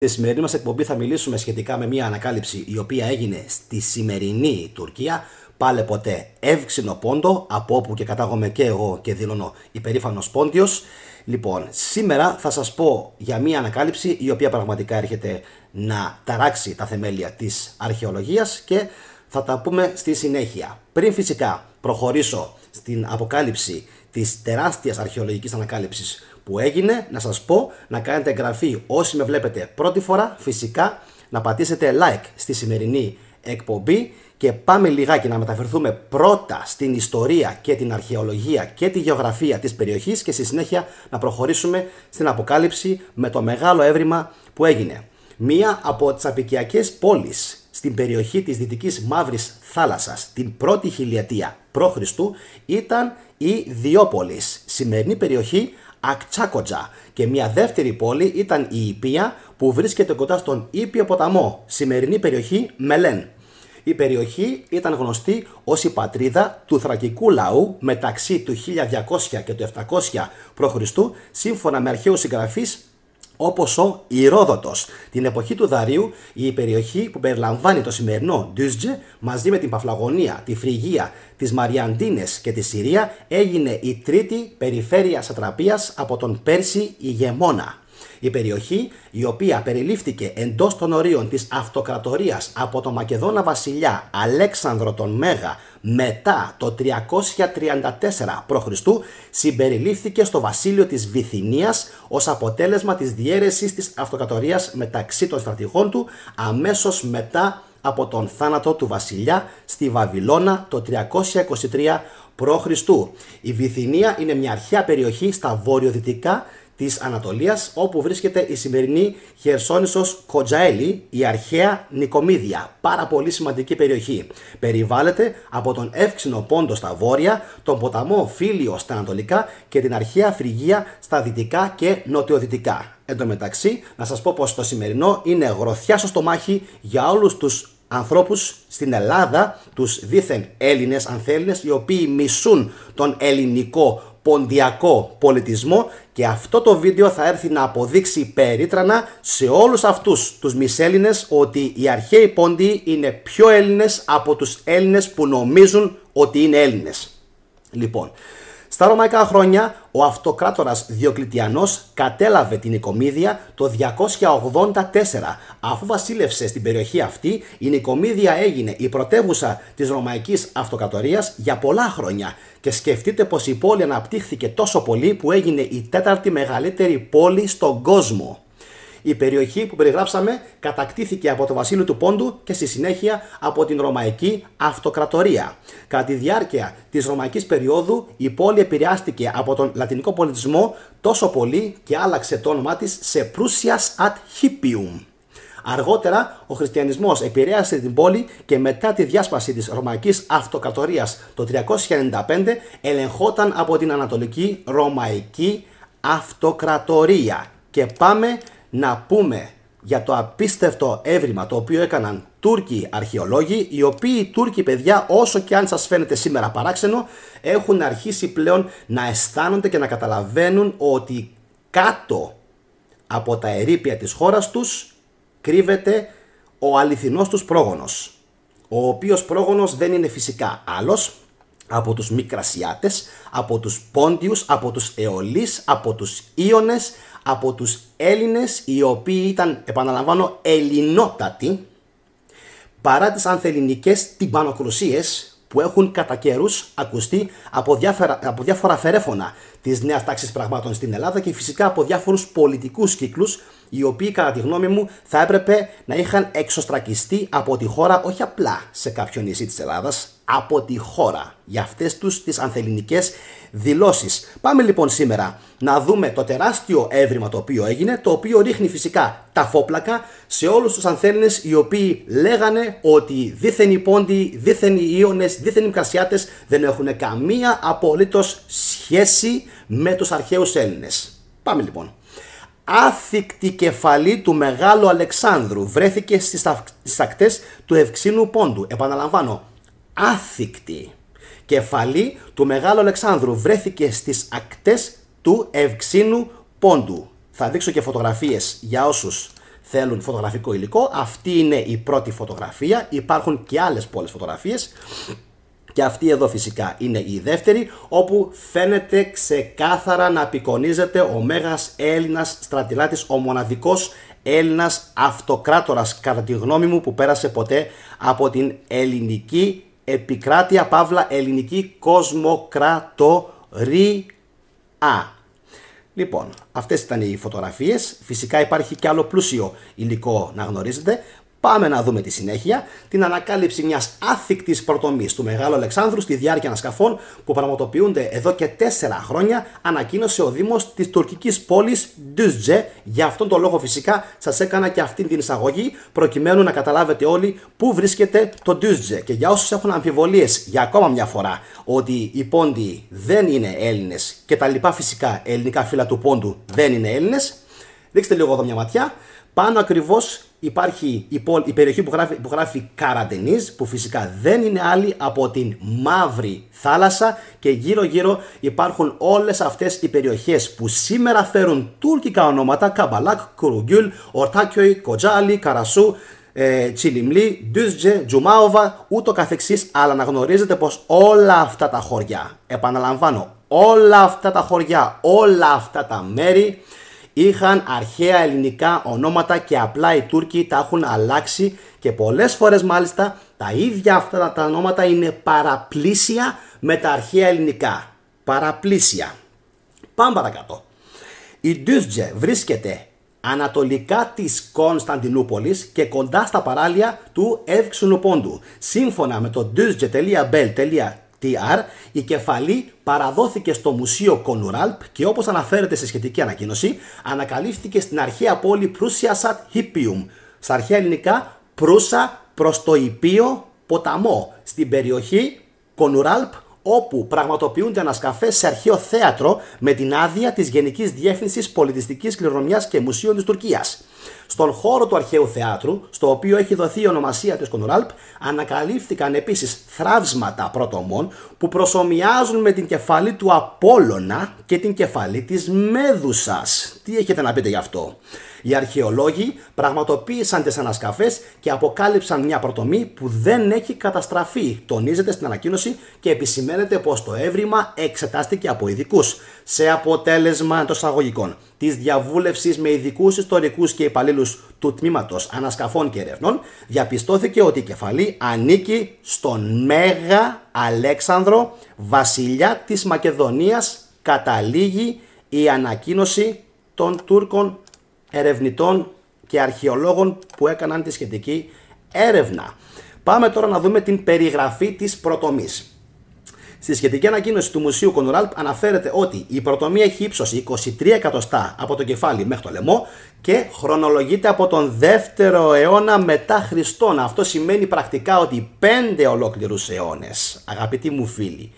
Στη σημερινή μας εκπομπή θα μιλήσουμε σχετικά με μια ανακάλυψη η οποία έγινε στη σημερινή Τουρκία. Πάλε ποτέ Εύξηνο Πόντο, από όπου και κατάγομαι και εγώ και δηλώνω υπερήφανος Πόντιος. Λοιπόν, σήμερα θα σας πω για μια ανακάλυψη η οποία πραγματικά έρχεται να ταράξει τα θεμέλια της αρχαιολογίας και θα τα πούμε στη συνέχεια. Πριν φυσικά προχωρήσω στην αποκάλυψη της τεράστιας αρχαιολογικής ανακάλυψης που έγινε, να σας πω να κάνετε εγγραφή όσοι με βλέπετε πρώτη φορά, φυσικά να πατήσετε like στη σημερινή εκπομπή και πάμε λιγάκι να μεταφερθούμε πρώτα στην ιστορία και την αρχαιολογία και τη γεωγραφία της περιοχής και στη συνέχεια να προχωρήσουμε στην αποκάλυψη με το μεγάλο έβριμα που έγινε. Μία από τις απικιακές πόλεις στην περιοχή της Δυτικής Μαύρης Θάλασσας την πρώτη χιλιετία π.Χ. ήταν η Διόπολης, σημερινή περιοχή Ακτσάκοτζα, και μια δεύτερη πόλη ήταν η Ιππία που βρίσκεται κοντά στον Ήπιο ποταμό, σημερινή περιοχή Μελέν. Η περιοχή ήταν γνωστή ως η πατρίδα του θρακικού λαού μεταξύ του 1200 και του 700 π.Χ. σύμφωνα με αρχαίους συγγραφείς όπως ο Ηρόδοτος. Την εποχή του Δαρίου η περιοχή που περιλαμβάνει το σημερινό Ντούζτζε μαζί με την Παφλαγωνία, τη Φρυγία, τις Μαριαντίνες και τη Συρία έγινε η τρίτη περιφέρεια σατραπίας από τον Πέρση ηγεμόνα. Η περιοχή, η οποία περιλήφθηκε εντός των ορίων της αυτοκρατορίας από τον Μακεδόνα βασιλιά Αλέξανδρο τον Μέγα μετά το 334 π.Χ., συμπεριλήφθηκε στο βασίλειο της Βυθινίας ως αποτέλεσμα της διαίρεσης της αυτοκρατορίας μεταξύ των στρατηγών του αμέσως μετά από τον θάνατο του βασιλιά στη Βαβυλώνα το 323 π.Χ. Η Βυθινία είναι μια αρχαία περιοχή στα βορειοδυτικά της Ανατολίας, όπου βρίσκεται η σημερινή Χερσόνησος Κοτζαέλη, η αρχαία Νικομίδια, πάρα πολύ σημαντική περιοχή. Περιβάλλεται από τον Εύξηνο Πόντο στα βόρεια, τον ποταμό Φίλιο στα ανατολικά και την αρχαία Φρυγία στα δυτικά και νοτιοδυτικά. Εν τω μεταξύ, να σας πω πως το σημερινό είναι γροθιά στο στομάχι για όλους τους ανθρώπους στην Ελλάδα, τους δίθεν Έλληνες ανθέλληνες, οι οποίοι μισούν τον ελληνικό ποντιακό πολιτισμό, και αυτό το βίντεο θα έρθει να αποδείξει περίτρανα σε όλους αυτούς τους μισέλληνες ότι οι αρχαίοι Πόντιοι είναι πιο Έλληνες από τους Έλληνες που νομίζουν ότι είναι Έλληνες. Λοιπόν, στα ρωμαϊκά χρόνια ο αυτοκράτορας Διοκλητιανός κατέλαβε την Νικομίδια το 284. Αφού βασίλευσε στην περιοχή αυτή, η Νικομίδια έγινε η πρωτεύουσα της Ρωμαϊκής Αυτοκρατορίας για πολλά χρόνια και σκεφτείτε πως η πόλη αναπτύχθηκε τόσο πολύ που έγινε η τέταρτη μεγαλύτερη πόλη στον κόσμο. Η περιοχή που περιγράψαμε κατακτήθηκε από το βασίλειο του Πόντου και στη συνέχεια από την Ρωμαϊκή Αυτοκρατορία. Κατά τη διάρκεια της Ρωμαϊκής περίοδου η πόλη επηρεάστηκε από τον λατινικό πολιτισμό τόσο πολύ και άλλαξε το όνομά της σε Prússias ad Hippium. Αργότερα ο χριστιανισμός επηρέασε την πόλη και μετά τη διάσπαση της Ρωμαϊκής Αυτοκρατορίας το 395 ελεγχόταν από την Ανατολική Ρωμαϊκή Αυτοκρατορία. Και πάμε να πούμε για το απίστευτο έβριμα το οποίο έκαναν Τούρκοι αρχαιολόγοι, οι οποίοι Τούρκοι, παιδιά, όσο και αν σας φαίνεται σήμερα παράξενο, έχουν αρχίσει πλέον να αισθάνονται και να καταλαβαίνουν ότι κάτω από τα ερείπια της χώρας τους κρύβεται ο αληθινός τους πρόγονος, ο οποίος πρόγονος δεν είναι φυσικά άλλος από τους Μικρασιάτες, από τους Πόντιους, από τους Αιωλείς, από τους Ίωνες, από τους Έλληνες, οι οποίοι ήταν, επαναλαμβάνω, ελληνότατοι, παρά τις ανθελληνικές τυμπανοκρουσίες που έχουν κατά καιρούς ακουστεί από διάφορα φερέφωνα της νέας τάξης πραγμάτων στην Ελλάδα και φυσικά από διάφορους πολιτικούς κύκλους, οι οποίοι κατά τη γνώμη μου θα έπρεπε να είχαν εξωστρακιστεί από τη χώρα, όχι απλά σε κάποιο νησί της Ελλάδας, από τη χώρα, για αυτές τους τις ανθελληνικές δηλώσεις. Πάμε λοιπόν σήμερα να δούμε το τεράστιο έβριμα το οποίο έγινε, το οποίο ρίχνει φυσικά τα φόπλακα σε όλους τους ανθέλληνες οι οποίοι λέγανε ότι δίθεν οι Πόντιοι, δίθεν οι Ίωνες, δίθεν οι Μικρασιάτες δεν έχουν καμία απολύτως σχέση με τους αρχαίους Έλληνες. Πάμε λοιπόν. Άθικτη κεφαλή του Μεγάλου Αλεξάνδρου βρέθηκε στις ακτές του Ευξήνου Πόντου. Επαναλαμβάνω, άθικτη κεφαλή του Μεγάλου Αλεξάνδρου βρέθηκε στις ακτές του Ευξήνου Πόντου. Θα δείξω και φωτογραφίες για όσους θέλουν φωτογραφικό υλικό. Αυτή είναι η πρώτη φωτογραφία. Υπάρχουν και άλλες πολλές φωτογραφίες. Και αυτή εδώ φυσικά είναι η δεύτερη, όπου φαίνεται ξεκάθαρα να απεικονίζεται ο μέγας Έλληνας στρατηλάτης, ο μοναδικός Έλληνας αυτοκράτορας, κατά τη γνώμη μου, που πέρασε ποτέ από την ελληνική επικράτεια, παύλα ελληνική κοσμοκρατορία. Λοιπόν, αυτές ήταν οι φωτογραφίες. Φυσικά υπάρχει και άλλο πλούσιο υλικό να γνωρίζετε. Πάμε να δούμε τη συνέχεια, την ανακάλυψη μιας άθικτης πρωτομής του Μεγάλου Αλεξάνδρου στη διάρκεια ανασκαφών που πραγματοποιούνται εδώ και 4 χρόνια, ανακοίνωσε ο Δήμος της τουρκικής πόλης Düzce. Για αυτόν τον λόγο φυσικά σας έκανα και αυτήν την εισαγωγή, προκειμένου να καταλάβετε όλοι πού βρίσκεται το Düzce. Και για όσους έχουν αμφιβολίες για ακόμα μια φορά ότι οι Πόντιοι δεν είναι Έλληνες και τα λοιπά φυσικά ελληνικά φύλλα του Πόντου δεν είναι Έλληνες, ρίξτε λίγο εδώ μια ματιά. Πάνω ακριβώς υπάρχει η περιοχή που γράφει Καραντενίζ, που φυσικά δεν είναι άλλη από την Μαύρη Θάλασσα, και γύρω γύρω υπάρχουν όλες αυτές οι περιοχές που σήμερα φέρουν τουρκικά ονόματα: Καμπαλάκ, Κουρουγκιούλ, Ορτάκιοι, Κοτζάλι, Καρασού, Τσιλιμλή, Düzce, Τζουμάοβα, ούτω καθεξής. Αλλά να γνωρίζετε πως όλα αυτά τα χωριά, επαναλαμβάνω, όλα αυτά τα χωριά, όλα αυτά τα μέρη είχαν αρχαία ελληνικά ονόματα και απλά οι Τούρκοι τα έχουν αλλάξει, και πολλές φορές μάλιστα τα ίδια αυτά τα ονόματα είναι παραπλήσια με τα αρχαία ελληνικά. Παραπλήσια. Πάμε παρακάτω. Η Düzce βρίσκεται ανατολικά της Κωνσταντινούπολης και κοντά στα παράλια του Εύξηνου Πόντου. Σύμφωνα με το Düzce.bel.tr, η κεφαλή παραδόθηκε στο Μουσείο Κονουράλπ και, όπως αναφέρεται σε σχετική ανακοίνωση, ανακαλύφθηκε στην αρχαία πόλη Προύσιασατ Χίπιουμ, στα αρχαία ελληνικά Προύσα προς το Ιππείο ποταμό, στην περιοχή Κονουράλπ, όπου πραγματοποιούνται ανασκαφές σε αρχαίο θέατρο με την άδεια της Γενικής Διεύθυνσης Πολιτιστικής Κληρονομιάς και Μουσείων της Τουρκίας. Στον χώρο του αρχαίου θεάτρου, στο οποίο έχει δοθεί η ονομασία της Κονουράλπ, ανακαλύφθηκαν επίσης θραύσματα πρωτομών που προσομοιάζουν με την κεφαλή του Απόλλωνα και την κεφαλή της Μέδουσας. Τι έχετε να πείτε γι' αυτό? Οι αρχαιολόγοι πραγματοποίησαν τις ανασκαφές και αποκάλυψαν μια πρωτομή που δεν έχει καταστραφεί. Τονίζεται στην ανακοίνωση και επισημαίνεται πως το έβριμα εξετάστηκε από ειδικούς. Σε αποτέλεσμα των εισαγωγικών της διαβούλευσης με ειδικούς ιστορικούς και υπαλλήλους του Τμήματος Ανασκαφών και Ερευνών, διαπιστώθηκε ότι η κεφαλή ανήκει στον Μέγα Αλέξανδρο, βασιλιά της Μακεδονίας. Καταλήγει η ανακοίνωση των Τούρκων ερευνητών και αρχαιολόγων που έκαναν τη σχετική έρευνα. Πάμε τώρα να δούμε την περιγραφή της πρωτομής. Στη σχετική ανακοίνωση του Μουσείου Κονουράλπ αναφέρεται ότι η πρωτομή έχει ύψος 23 εκατοστά από το κεφάλι μέχρι το λαιμό και χρονολογείται από τον 2ο αιώνα μετά Χριστόν. Αυτό σημαίνει πρακτικά ότι 5 ολόκληρους αιώνες, αγαπητοί μου φίλοι,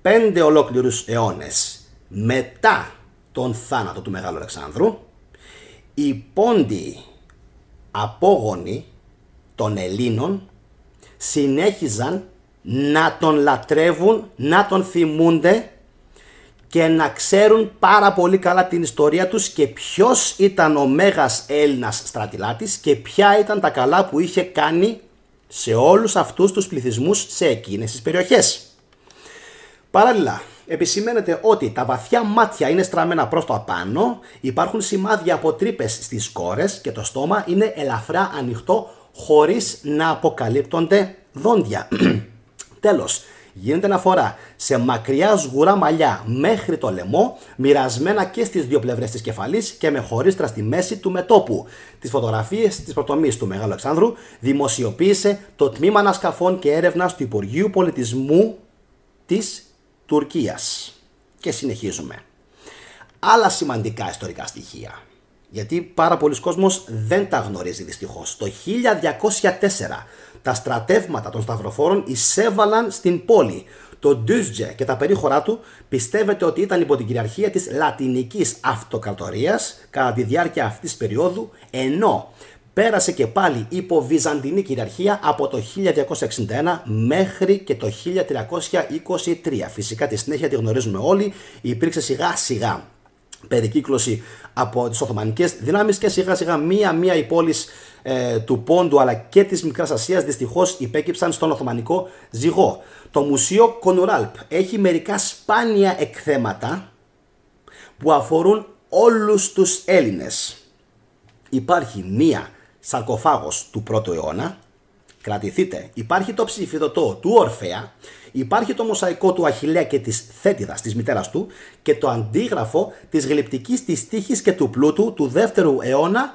5 ολόκληρους αιώνες μετά τον θάνατο του Μεγάλου Αλεξάνδρου, οι Πόντιοι απόγονοι των Ελλήνων συνέχιζαν να τον λατρεύουν, να τον θυμούνται και να ξέρουν πάρα πολύ καλά την ιστορία τους και ποιος ήταν ο μέγας Έλληνας στρατηλάτης και ποια ήταν τα καλά που είχε κάνει σε όλους αυτούς τους πληθυσμούς σε εκείνες τις περιοχές. Παράλληλα, επισημαίνεται ότι τα βαθιά μάτια είναι στραμμένα προς το απάνω, υπάρχουν σημάδια από τρύπες στις κόρες και το στόμα είναι ελαφρά ανοιχτό χωρίς να αποκαλύπτονται δόντια. Τέλος, γίνεται αναφορά σε μακριά σγουρά μαλλιά μέχρι το λαιμό, μοιρασμένα και στις δύο πλευρές της κεφαλής και με χωρίστρα στη μέση του μετώπου. Τις φωτογραφίες της πρωτομής του Μεγάλου Αλεξάνδρου δημοσιοποίησε το Τμήμα Ανασκαφών και Έρευνας του Υπουργείου Πολιτισμού της Τουρκίας. Και συνεχίζουμε. Άλλα σημαντικά ιστορικά στοιχεία, γιατί πάρα πολλοί κόσμος δεν τα γνωρίζει δυστυχώς. Το 1204 τα στρατεύματα των σταυροφόρων εισέβαλαν στην πόλη. Το Düzce και τα περίχωρά του πιστεύετε ότι ήταν υπό την κυριαρχία της Λατινικής Αυτοκρατορίας κατά τη διάρκεια αυτής της περίοδου, ενώ πέρασε και πάλι υπό Βυζαντινή κυριαρχία από το 1261 μέχρι και το 1323. Φυσικά τη συνέχεια τη γνωρίζουμε όλοι, υπήρξε σιγά σιγά περικύκλωση από τις Οθωμανικές δυνάμεις και σιγά σιγά μία οι πόλεις του Πόντου αλλά και της Μικράς Ασίας δυστυχώς υπέκυψαν στον Οθωμανικό ζυγό. Το Μουσείο Κονουράλπ έχει μερικά σπάνια εκθέματα που αφορούν όλους τους Έλληνες. Υπάρχει μία σαρκοφάγος του 1ου αιώνα, κρατηθείτε, υπάρχει το ψηφιδωτό του Ορφέα, υπάρχει το μοσαϊκό του Αχιλλέα και της Θέτιδας, της μητέρας του, και το αντίγραφο της γλυπτικής της τύχης και του πλούτου του 2ου αιώνα,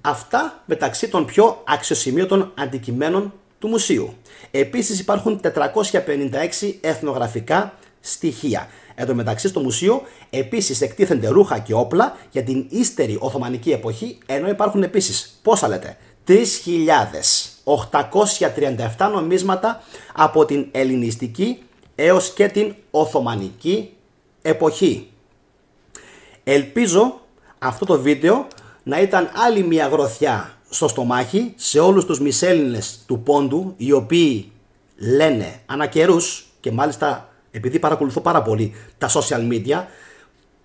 αυτά μεταξύ των πιο αξιοσημείωτων αντικειμένων του μουσείου. Επίσης υπάρχουν 456 εθνογραφικά στοιχεία. Εν τω μεταξύ στο μουσείο επίσης εκτίθενται ρούχα και όπλα για την ύστερη Οθωμανική εποχή, ενώ υπάρχουν επίσης, πόσα λέτε, 3.837 νομίσματα από την Ελληνιστική έως και την Οθωμανική εποχή. Ελπίζω αυτό το βίντεο να ήταν άλλη μια γροθιά στο στομάχι σε όλους τους μισέλληνες του Πόντου, οι οποίοι λένε ανά καιρούς, και μάλιστα επειδή παρακολουθώ πάρα πολύ τα social media,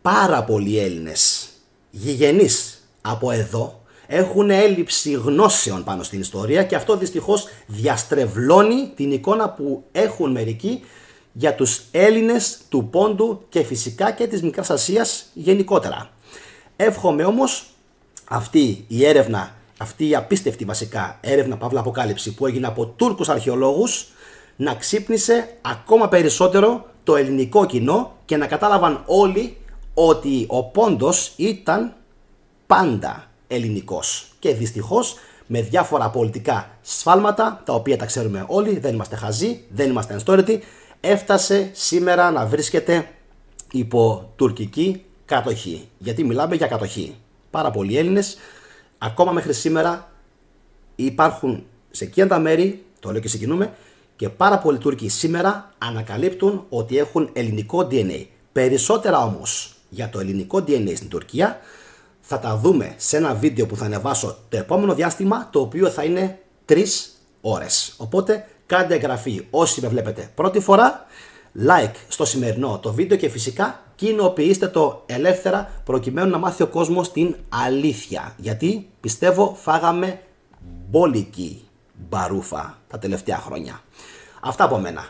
πάρα πολλοί Έλληνες γηγενείς από εδώ έχουν έλλειψη γνώσεων πάνω στην ιστορία και αυτό δυστυχώς διαστρεβλώνει την εικόνα που έχουν μερικοί για τους Έλληνες του Πόντου και φυσικά και της Μικράς Ασίας γενικότερα. Εύχομαι όμως αυτή η έρευνα, αυτή η απίστευτη βασικά έρευνα παύλα αποκάλυψη που έγινε από Τούρκους αρχαιολόγους να ξύπνησε ακόμα περισσότερο το ελληνικό κοινό και να κατάλαβαν όλοι ότι ο Πόντος ήταν πάντα ελληνικός και δυστυχώς με διάφορα πολιτικά σφάλματα, τα οποία τα ξέρουμε όλοι, δεν είμαστε χαζοί, δεν είμαστε ενστόρετοι, έφτασε σήμερα να βρίσκεται υπό τουρκική κατοχή. Γιατί μιλάμε για κατοχή. Πάρα πολλοί Έλληνες ακόμα μέχρι σήμερα υπάρχουν σε εκείνα τα μέρη, το λέω και συγκινούμε, και πάρα πολλοί Τούρκοι σήμερα ανακαλύπτουν ότι έχουν ελληνικό DNA. Περισσότερα όμως για το ελληνικό DNA στην Τουρκία θα τα δούμε σε ένα βίντεο που θα ανεβάσω το επόμενο διάστημα, το οποίο θα είναι 3 ώρες. Οπότε κάντε εγγραφή όσοι με βλέπετε πρώτη φορά, like στο σημερινό το βίντεο και φυσικά κοινοποιήστε το ελεύθερα προκειμένου να μάθει ο κόσμος την αλήθεια. Γιατί πιστεύω φάγαμε μπόλικη μπαρούφα τα τελευταία χρόνια. Αυτά από μένα.